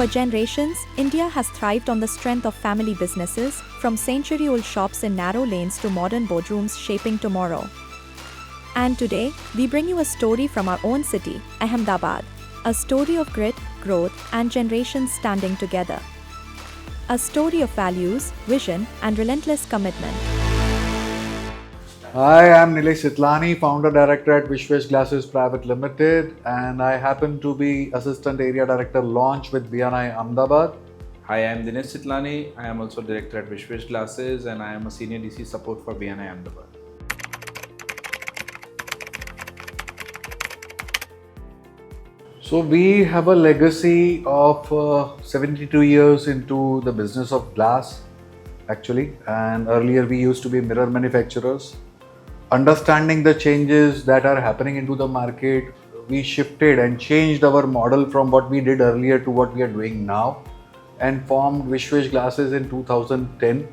For generations, India has thrived on the strength of family businesses, from century-old shops in narrow lanes to modern boardrooms shaping tomorrow. And today, we bring you a story from our own city, Ahmedabad. A story of grit, growth, and generations standing together. A story of values, vision, and relentless commitment. Hi, I'm Sitlani, founder director at Vishvesh Glasses Private Limited, and I happen to be assistant area director launch with BNI Ahmedabad. Hi, I'm Sitlani. I am also director at Vishvesh Glasses and I am a senior DC support for BNI Ahmedabad. So we have a legacy of 72 years into the business of glass, actually, and earlier we used to be mirror manufacturers. Understanding the changes that are happening into the market, we shifted and changed our model from what we did earlier to what we are doing now and formed Vishvesh Glasses in 2010.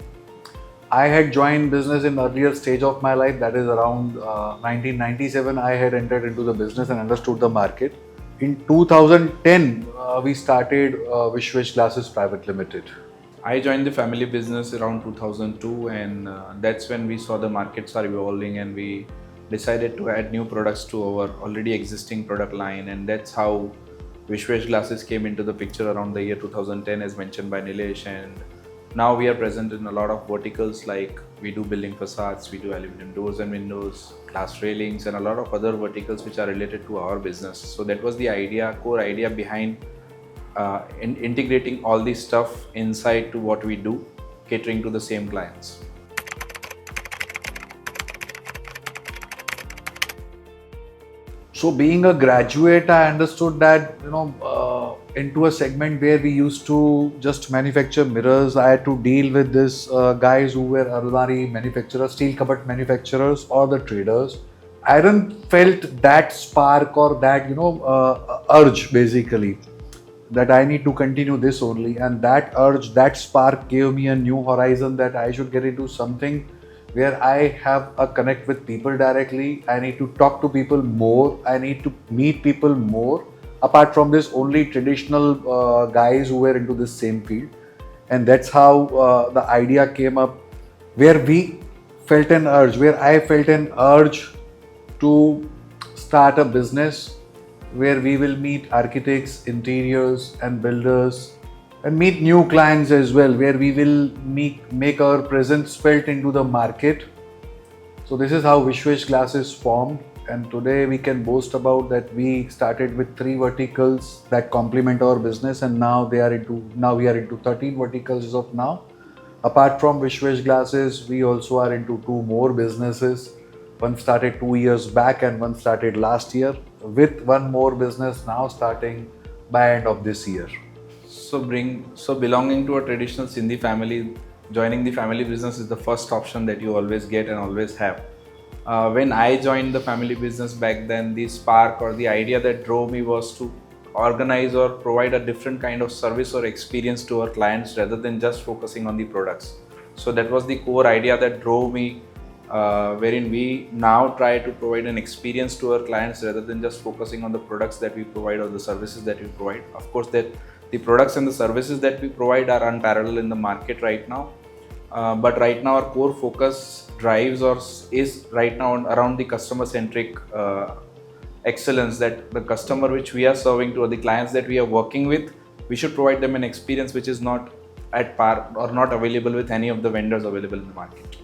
I had joined business in earlier stage of my life, that is around 1997. I had entered into the business and understood the market. In 2010, we started Vishvesh Glasses Private Limited. I joined the family business around 2002 and that's when we saw the markets are evolving and we decided to add new products to our already existing product line, and that's how Vishvesh Glasses came into the picture around the year 2010 as mentioned by Nilesh. And now we are present in a lot of verticals, like we do building facades, we do aluminum doors and windows, glass railings, and a lot of other verticals which are related to our business. So that was the core idea behind integrating all this stuff inside to what we do, catering to the same clients. So being a graduate, I understood that, into a segment where we used to just manufacture mirrors, I had to deal with this guys who were almari manufacturers, steel cupboard manufacturers, or the traders. I didn't felt that spark or that, urge basically, that I need to continue this only. And that urge, that spark gave me a new horizon that I should get into something where I have a connect with people directly. I need to talk to people more. I need to meet people more. Apart from this, only traditional guys who were into this same field. And that's how the idea came up, where we felt an urge, where I felt an urge to start a business where we will meet architects, interiors and builders, and meet new clients as well, where we will make our presence felt into the market. So this is how Vishvesh Glasses formed, and today we can boast about that we started with 3 verticals that complement our business, and now we are into 13 verticals as of now. Apart from Vishvesh Glasses, we also are into 2 more businesses. One started 2 years back and one started last year, with one more business now starting by end of this year. So belonging to a traditional Sindhi family, joining the family business is the first option that you always get and always have. When I joined the family business back then, the spark or the idea that drove me was to organize or provide a different kind of service or experience to our clients rather than just focusing on the products. So that was the core idea that drove me, wherein we now try to provide an experience to our clients rather than just focusing on the products that we provide or the services that we provide. Of course, that the products and the services that we provide are unparalleled in the market right now. But right now our core focus is right now around the customer-centric excellence, that the customer which we are serving to or the clients that we are working with, we should provide them an experience which is not at par or not available with any of the vendors available in the market.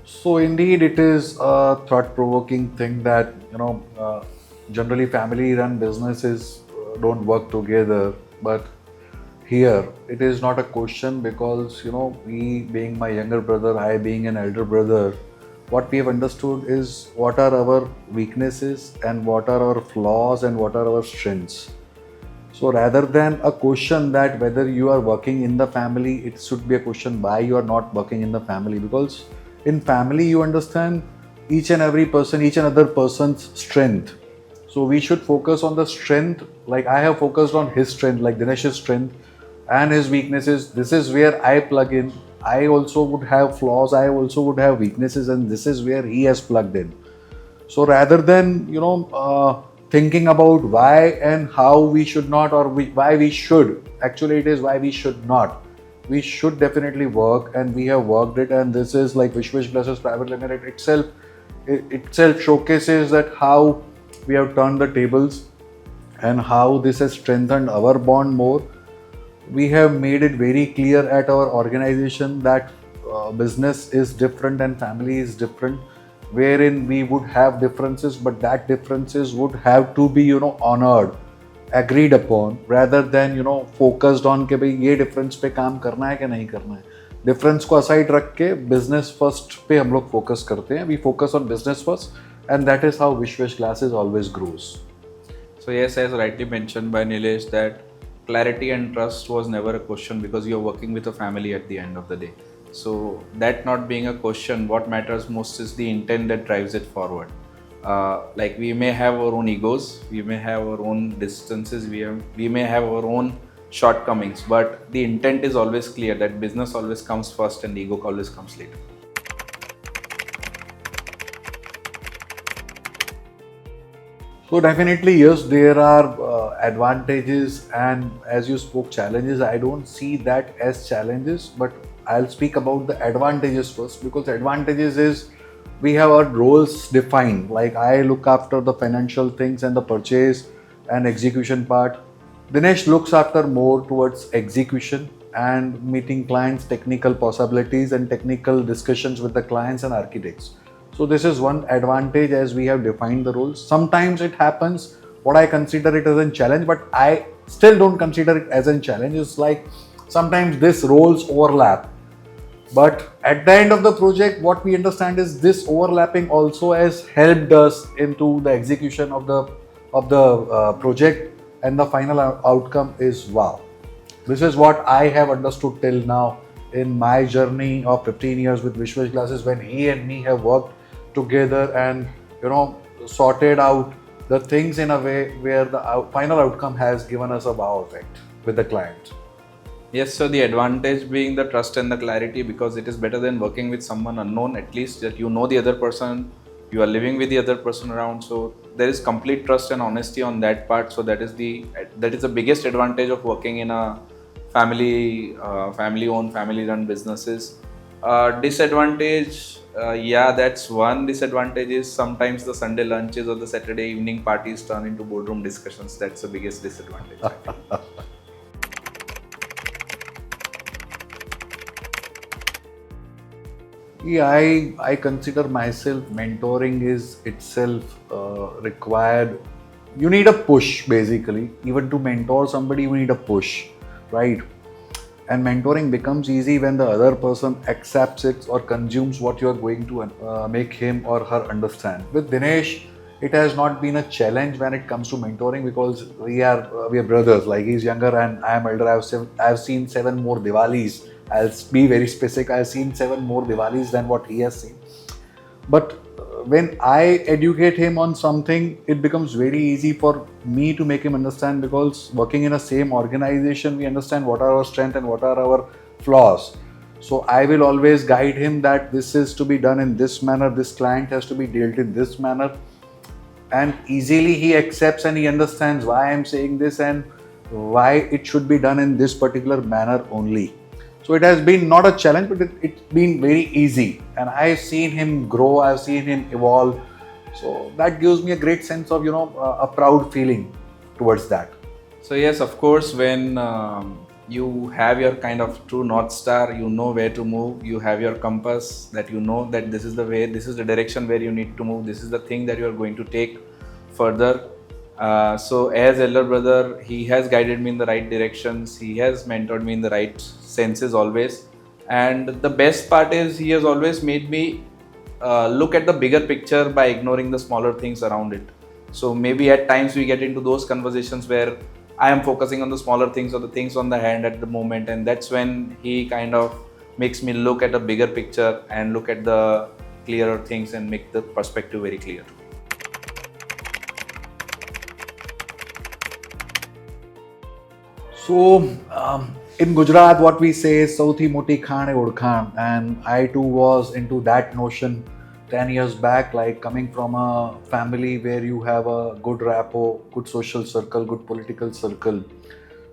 So indeed, it is a thought-provoking thing that, generally family-run businesses don't work together. But here, it is not a question because, we being my younger brother, I being an elder brother, what we have understood is what are our weaknesses and what are our flaws and what are our strengths. So rather than a question that whether you are working in the family, it should be a question why you are not working in the family, because in family you understand each and other person's strength. So we should focus on the strength, like I have focused on his strength, like Dinesh's strength and his weaknesses. This is where I plug in. I also would have flaws, I also would have weaknesses, and this is where he has plugged in. So rather than thinking about why and how we should not, or why we should, actually it is why we should not. We should definitely work, and we have worked it. And this is like Vishvesh Glasses Private Limited itself showcases that how we have turned the tables and how this has strengthened our bond more. We have made it very clear at our organization that business is different and family is different, wherein we would have differences, but that differences would have to be honored, agreed upon, rather than focused on कि भाई ये difference पे काम करना है कि नहीं करना है. Difference को aside रख के business first पे हम लोग focus करते हैं. We focus on business first, and that is how Vishvesh Glasses always grows. So yes, as rightly mentioned by Nilesh, that clarity and trust was never a question because you're working with a family at the end of the day. So that not being a question, what matters most is the intent that drives it forward. Like we may have our own egos, we may have our own distances, we may have our own shortcomings, but the intent is always clear that business always comes first and ego always comes later. So definitely yes, there are advantages, and as you spoke challenges, I don't see that as challenges, but I'll speak about the advantages first, because advantages is we have our roles defined. Like I look after the financial things and the purchase and execution part. Dinesh looks after more towards execution and meeting clients, technical possibilities and technical discussions with the clients and architects. So this is one advantage, as we have defined the roles. Sometimes it happens, what I consider it as a challenge, but I still don't consider it as a challenge. It's like sometimes these roles overlap. But at the end of the project, what we understand is this overlapping also has helped us into the execution of the project, and the final outcome is wow. This is what I have understood till now in my journey of 15 years with Vishvesh Glasses, when he and me have worked together and sorted out the things in a way where the final outcome has given us a wow effect with the client. Yes, so the advantage being the trust and the clarity, because it is better than working with someone unknown, at least that you know the other person, you are living with the other person around, so there is complete trust and honesty on that part. So that is the biggest advantage of working in a family owned, family run businesses. Disadvantage, that's one disadvantage, is sometimes the Sunday lunches or the Saturday evening parties turn into boardroom discussions. That's the biggest disadvantage. Yeah, I consider myself mentoring is itself required. You need a push basically. Even to mentor somebody, you need a push, right? And mentoring becomes easy when the other person accepts it or consumes what you are going to make him or her understand. With Dinesh, it has not been a challenge when it comes to mentoring, because we are brothers. Like he's younger and I am older. I've seen 7 more Diwalis. I'll be very specific. I've seen 7 more Diwalis than what he has seen. But when I educate him on something, it becomes very easy for me to make him understand, because working in a same organization, we understand what are our strengths and what are our flaws. So I will always guide him that this is to be done in this manner, this client has to be dealt in this manner, and easily he accepts and he understands why I am saying this and why it should be done in this particular manner only. So it has been not a challenge, but it's been very easy, and I've seen him grow, I've seen him evolve. So that gives me a great sense of a proud feeling towards that. So yes, of course, when you have your kind of true North Star, you know where to move, you have your compass, that you know that this is the way, this is the direction where you need to move, this is the thing that you are going to take further. So as elder brother, he has guided me in the right directions, he has mentored me in the right senses always, and the best part is he has always made me look at the bigger picture by ignoring the smaller things around it. So maybe at times we get into those conversations where I am focusing on the smaller things or the things on the hand at the moment, and that's when he kind of makes me look at a bigger picture and look at the clearer things and make the perspective very clear. So in Gujarat, what we say is "Sauthi moti khan hai odkhan," and I too was into that notion 10 years back, like coming from a family where you have a good rapport, good social circle, good political circle.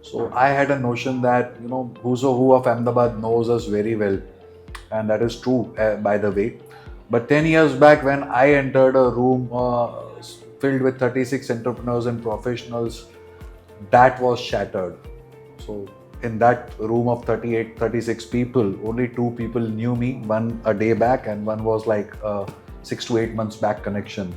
So I had a notion that, who's or who of Ahmedabad knows us very well. And that is true, by the way. But 10 years back, when I entered a room filled with 36 entrepreneurs and professionals, that was shattered. So in that room of 38, 36 people, only two people knew me, one a day back and one was like a 6 to 8 months back connection.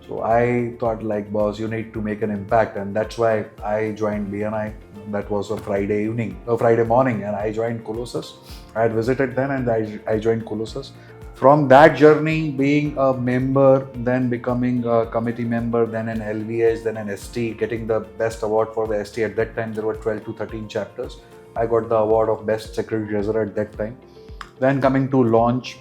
So I thought, like, boss, you need to make an impact, and that's why I joined BNI. That was a Friday morning, and I joined Colossus. I had visited then, and I joined Colossus. From that journey, being a member, then becoming a committee member, then an LVH, then an ST, getting the best award for the ST. At that time, there were 12 to 13 chapters. I got the award of best secretary treasurer at that time. Then coming to launch,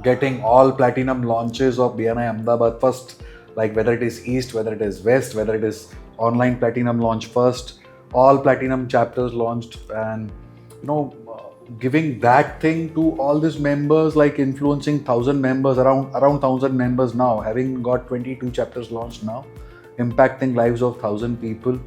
getting all platinum launches of BNI Ahmedabad first, like whether it is East, whether it is West, whether it is online platinum launch first, all platinum chapters launched, and giving that thing to all these members, like influencing 1,000 members, around 1,000 members now, having got 22 chapters launched now, impacting lives of 1,000 people,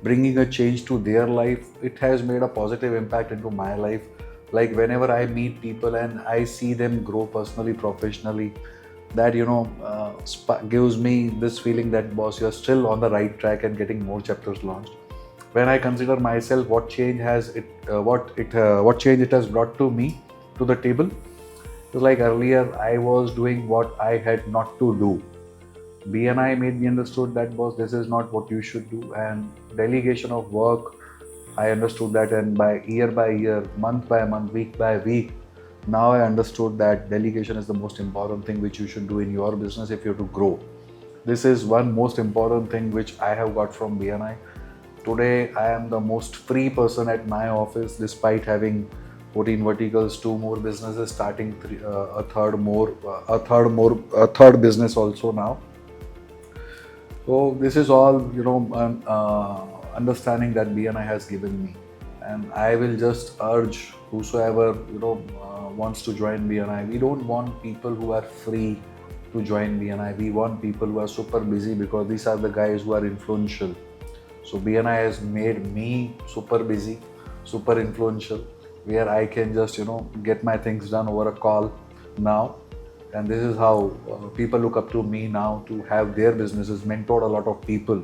bringing a change to their life. It has made a positive impact into my life. Like whenever I meet people and I see them grow personally, professionally, that gives me this feeling that, boss, you're still on the right track and getting more chapters launched. When I consider myself, what change it has brought to me, to the table. It was like earlier I was doing what I had not to do. BNI made me understood that, boss, this is not what you should do, and delegation of work, I understood that, and by year, month by month, week by week, now I understood that delegation is the most important thing which you should do in your business if you have to grow. This is one most important thing which I have got from BNI. Today, I am the most free person at my office, despite having 14 verticals, 2 more businesses, starting a third business also now. So this is all, understanding that BNI has given me, and I will just urge whosoever wants to join BNI. We don't want people who are free to join BNI. We want people who are super busy, because these are the guys who are influential. So BNI has made me super busy, super influential, where I can just get my things done over a call now. And this is how people look up to me now to have their businesses, mentored a lot of people.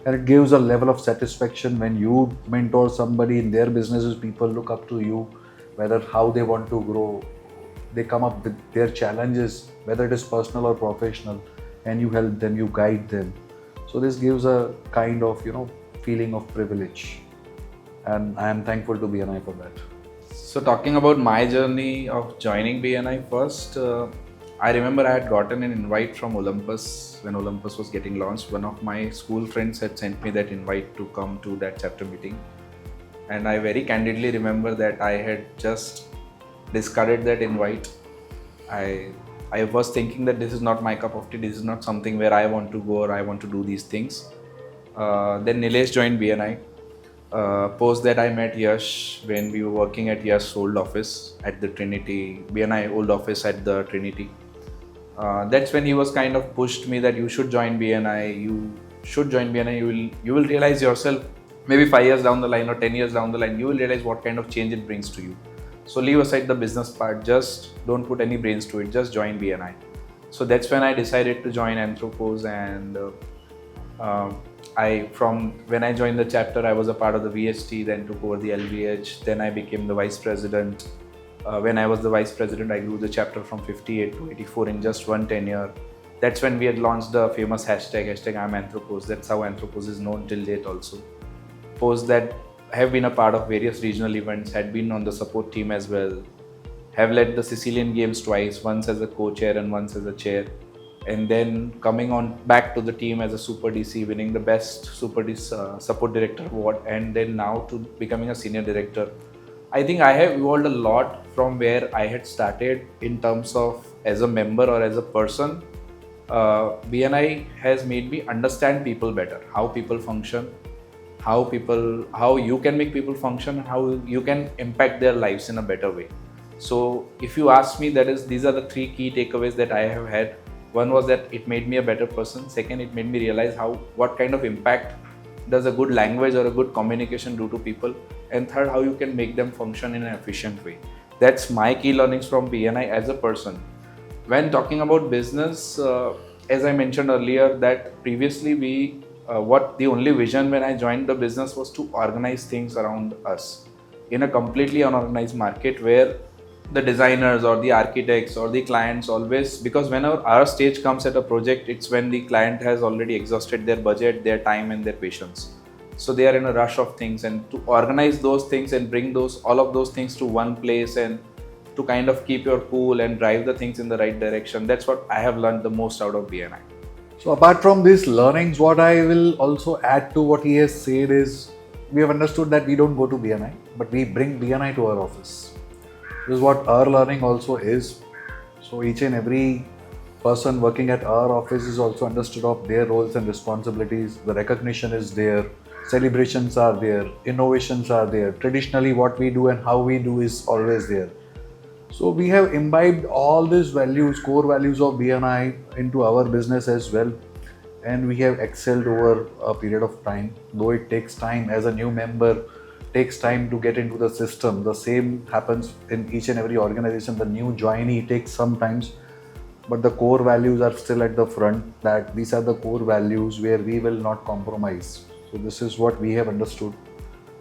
And it gives a level of satisfaction when you mentor somebody in their businesses. People look up to you, whether how they want to grow. They come up with their challenges, whether it is personal or professional, and you help them, you guide them. So this gives a kind of, feeling of privilege. And I am thankful to BNI for that. So talking about my journey of joining BNI first, I remember I had gotten an invite from Olympus when Olympus was getting launched. One of my school friends had sent me that invite to come to that chapter meeting. And I very candidly remember that I had just discarded that invite. I was thinking that this is not my cup of tea, this is not something where I want to go or I want to do these things. Then Nilesh joined BNI. Post that I met Yash when we were working at Yash's old office at the Trinity, BNI old office at the Trinity. That's when he was kind of pushed me that you should join BNI, you should join BNI, you will realize yourself, maybe 5 years down the line or 10 years down the line, you will realize what kind of change it brings to you. So leave aside the business part, just don't put any brains to it, just join BNI. So that's when I decided to join Anthropos, and when I joined the chapter, I was a part of the VST, then took over the LVH, then I became the vice president. When I was the vice president, I grew the chapter from 58 to 84 in just one tenure. That's when we had launched the famous hashtag I'm Anthropos. That's how Anthropos is known till date also. Post that, have been a part of various regional events, had been on the support team as well, have led the Sicilian Games twice, once as a co-chair and once as a chair, and then coming on back to the team as a Super DC, winning the best Super DC support director award, and then now to becoming a senior director. I think I have evolved a lot from where I had started in terms of as a member or as a person. BNI has made me understand people better, how people function, how you can make people function, how you can impact their lives in a better way. So if you ask me, these are the three key takeaways that I have had. One was that it made me a better person. Second, it made me realize what kind of impact does a good language or a good communication do to people. And third, how you can make them function in an efficient way. That's my key learnings from BNI as a person. When talking about business, as I mentioned earlier, that previously what the only vision when I joined the business was to organize things around us in a completely unorganized market, where the designers or the architects or the clients always, because whenever our stage comes at a project, it's when the client has already exhausted their budget, their time and their patience. So they are in a rush of things, and to organize those things and bring all of those things to one place, and to kind of keep your cool and drive the things in the right direction, that's what I have learned the most out of BNI. So apart from these learnings, what I will also add to what he has said is, we have understood that we don't go to BNI, but we bring BNI to our office. This is what our learning also is. So each and every person working at our office is also understood of their roles and responsibilities. The recognition is there, celebrations are there, innovations are there. Traditionally, what we do and how we do is always there. So we have imbibed all these values, core values of BNI into our business as well. And we have excelled over a period of time. Though it takes time as a new member, takes time to get into the system. The same happens in each and every organization. The new joinee takes some time, but the core values are still at the front, that these are the core values where we will not compromise. So this is what we have understood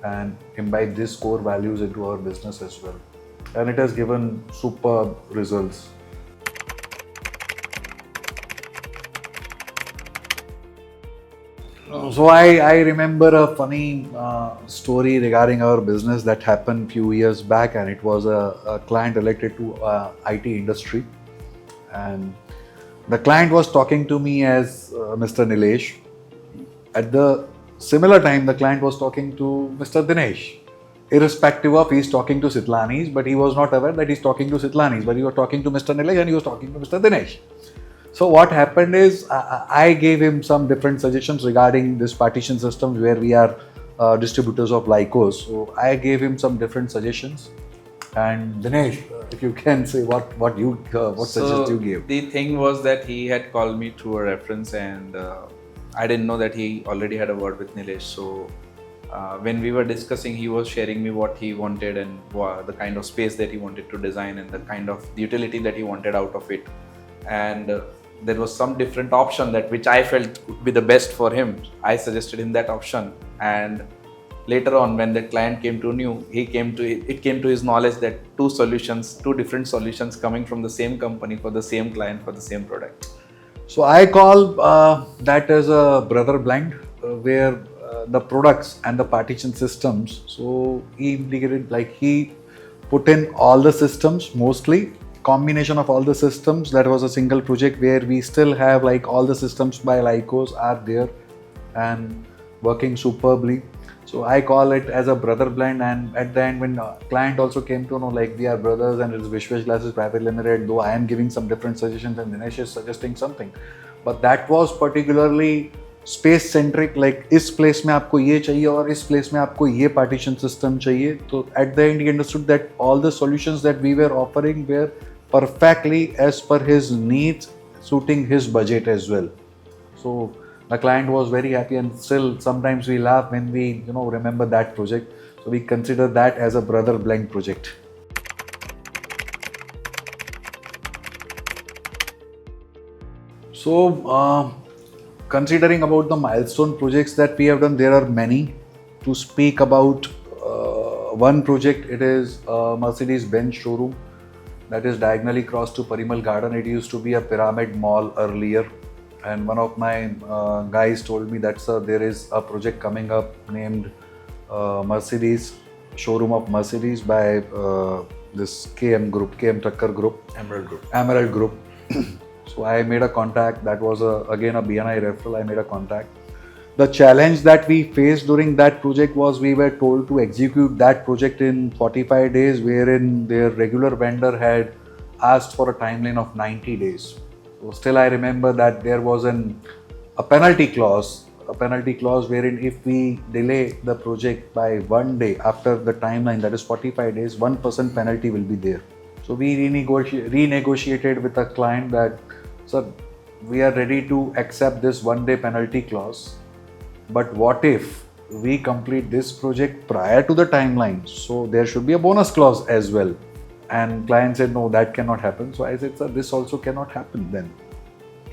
and imbibe these core values into our business as well. And it has given superb results. So I remember a funny story regarding our business that happened few years back, and it was a client related to IT industry. And the client was talking to me as Mr. Nilesh. At the similar time, the client was talking to Mr. Dinesh. Irrespective of he's talking to Sitlani's, but he was not aware that he's talking to Sitlani's, but he was talking to Mr. Nilesh and he was talking to Mr. Dinesh. So what happened is, I gave him some different suggestions regarding this partition system where we are distributors of Lycos. So I gave him some different suggestions. And Dinesh, if you can say what suggestions you gave. The thing was that he had called me through a reference, and I didn't know that he already had a word with Nilesh. So when we were discussing, he was sharing me what he wanted and the kind of space that he wanted to design and the kind of utility that he wanted out of it. And there was some different option that which I felt would be the best for him. I suggested him that option, and later on when the client came to know, it came to his knowledge that two different solutions coming from the same company for the same client for the same product. So I call that as a brother blend, where the products and the partition systems. So he integrated, like he put in all the systems, mostly combination of all the systems. That was a single project where we still have like all the systems by Lycos are there and working superbly. So I call it as a brother blend. And at the end, when client also came to know, like we are brothers and it's Vishvesh Glasses Private Limited, though I am giving some different suggestions and Dinesh is suggesting something, but that was particularly space centric, like इस place में आपको ये चाहिए और इस place में आपको ये पार्टीशन सिस्टम चाहिए. तो at the end he understood that all the solutions that we were offering were perfectly as per his needs, suiting his budget as well. So the client was very happy, and still sometimes we laugh when we remember that project. So we consider that as a brother blend project. So considering about the milestone projects that we have done, there are many. To speak about one project, it is Mercedes-Benz showroom that is diagonally cross to Parimal Garden. It used to be a pyramid mall earlier, and one of my guys told me that there is a project coming up named Mercedes showroom of Mercedes by this KM Tucker Group, Emerald Group. So I made a contact. That was again a BNI referral. I made a contact. The challenge that we faced during that project was we were told to execute that project in 45 days, wherein their regular vendor had asked for a timeline of 90 days. So still I remember that there was a penalty clause wherein if we delay the project by 1 day after the timeline, that is 45 days, 1% penalty will be there. So we renegotiated with a client that, sir, we are ready to accept this 1 day penalty clause, but what if we complete this project prior to the timeline? So there should be a bonus clause as well. And client said, no, that cannot happen. So I said, sir, this also cannot happen then.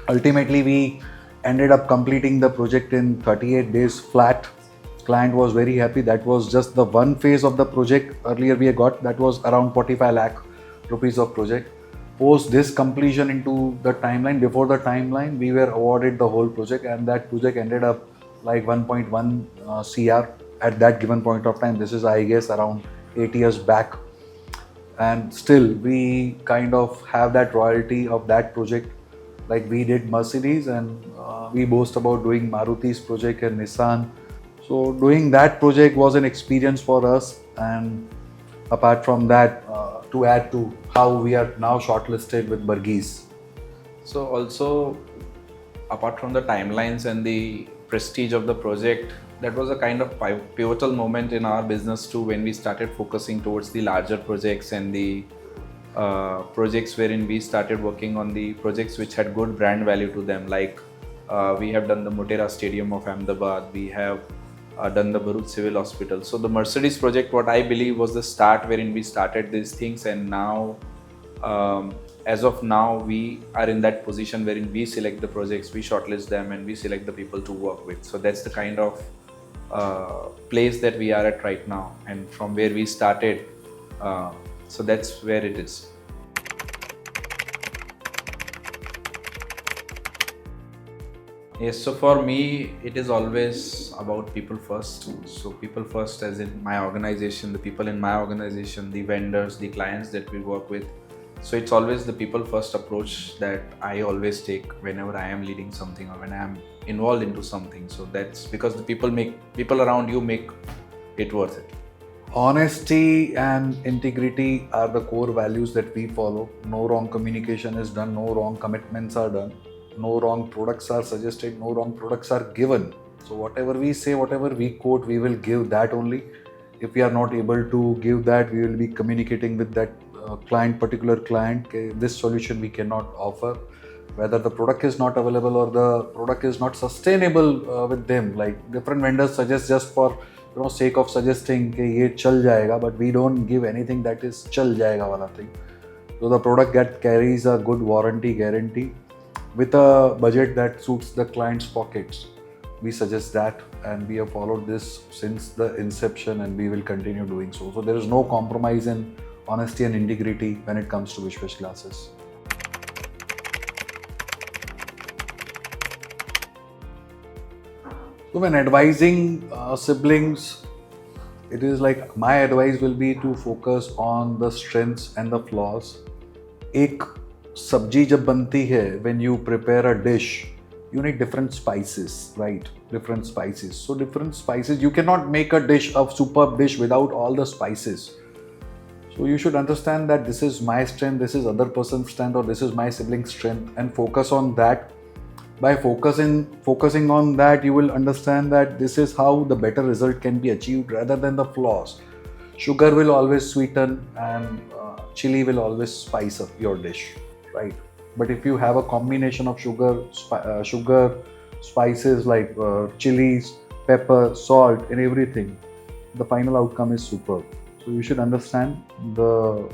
Ultimately, we ended up completing the project in 38 days flat. Client was very happy. That was just the one phase of the project. Earlier we got, that was around 45 lakh rupees of project. Post this completion into the timeline, before the timeline, we were awarded the whole project, and that project ended up like 1.1 CR at that given point of time. This is, I guess, around 8 years back. And still we kind of have that royalty of that project. Like we did Mercedes, and we boast about doing Maruti's project and Nissan. So doing that project was an experience for us. And apart from that, to add to how we are now shortlisted with Burgies. So also, apart from the timelines and the prestige of the project, that was a kind of pivotal moment in our business too, when we started focusing towards the larger projects and the projects wherein we started working on the projects which had good brand value to them. Like we have done the Motera Stadium of Ahmedabad, we have done the Bharuch Civil Hospital. So the Mercedes project, what I believe, was the start wherein we started these things, and now as of now we are in that position wherein we select the projects, we shortlist them, and we select the people to work with. So that's the kind of place that we are at right now, and from where we started, so that's where it is. Yes, so for me, it is always about people first. So people first, as in my organization, the people in my organization, the vendors, the clients that we work with. So it's always the people first approach that I always take whenever I am leading something or when I am involved into something. So that's because the people around you make it worth it. Honesty and integrity are the core values that we follow. No wrong communication is done, no wrong commitments are done, no wrong products are suggested, no wrong products are given. So whatever we say, whatever we quote, we will give that only. If we are not able to give that, we will be communicating with that particular client, this solution we cannot offer. Whether the product is not available or the product is not sustainable with them. Like different vendors suggest just for sake of suggesting कि ये चल जाएगा, but we don't give anything that is चल जाएगा वाला thing. So the product carries a good warranty guarantee with a budget that suits the client's pockets. We suggest that, and we have followed this since the inception, and we will continue doing so. So there is no compromise in honesty and integrity when it comes to Vishvesh Glasses. So when advising siblings, it is like my advice will be to focus on the strengths and the flaws. एक सब्जी जब बनती है, when you prepare a dish, you need different spices, right? Different spices. So different spices, you cannot make a dish, a superb dish, without all the spices. So you should understand that this is my strength, this is other person's strength, or this is my sibling's strength, and focus on that. By focusing on that, you will understand that this is how the better result can be achieved rather than the flaws. Sugar will always sweeten, and chili will always spice up your dish, right? But if you have a combination of sugar, spices like chilies, pepper, salt, and everything, the final outcome is superb. So you should understand the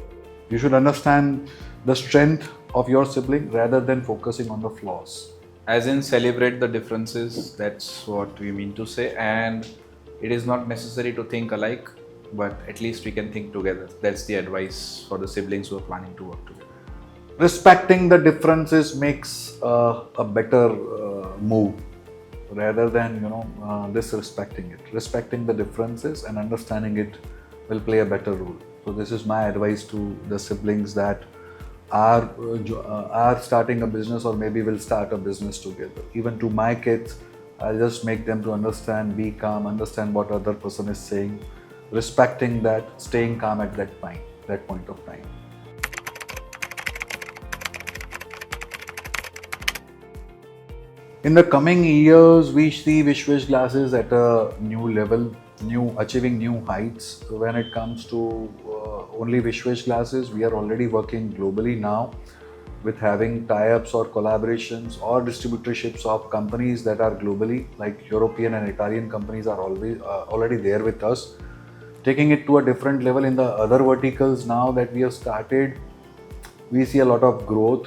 strength of your sibling rather than focusing on the flaws. As in, celebrate the differences, that's what we mean to say. And it is not necessary to think alike, but at least we can think together. That's the advice for the siblings who are planning to work together. Respecting the differences makes a better move rather than disrespecting it. Respecting the differences and understanding it will play a better role. So this is my advice to the siblings that are starting a business, or maybe will start a business together. Even to my kids, I'll just make them to understand, be calm, understand what other person is saying, respecting that, staying calm at that point of time. In the coming years, we see Vishvesh Glasses at a new level, achieving new heights when it comes to only Vishvesh Glasses. We are already working globally now with having tie-ups or collaborations or distributorships of companies that are globally, like European and Italian companies are always already there with us. Taking it to a different level in the other verticals now that we have started, we see a lot of growth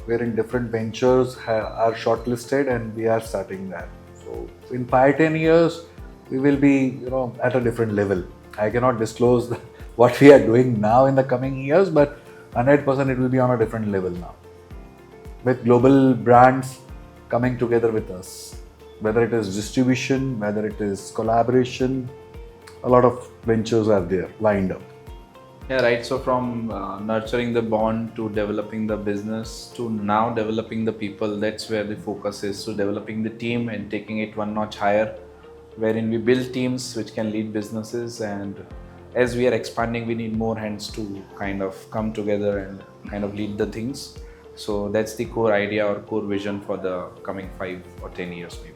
wherein different ventures are shortlisted and we are starting that. So in 5-10 years, we will be at a different level. I cannot disclose what we are doing now in the coming years, but 100% it will be on a different level now. With global brands coming together with us, whether it is distribution, whether it is collaboration, a lot of ventures are there lined up. Yeah, right. So from nurturing the bond to developing the business to now developing the people, that's where the focus is. So developing the team and taking it one notch higher, wherein we build teams which can lead businesses. And as we are expanding, we need more hands to kind of come together and kind of lead the things. So that's the core idea or core vision for the coming 5 or 10 years maybe.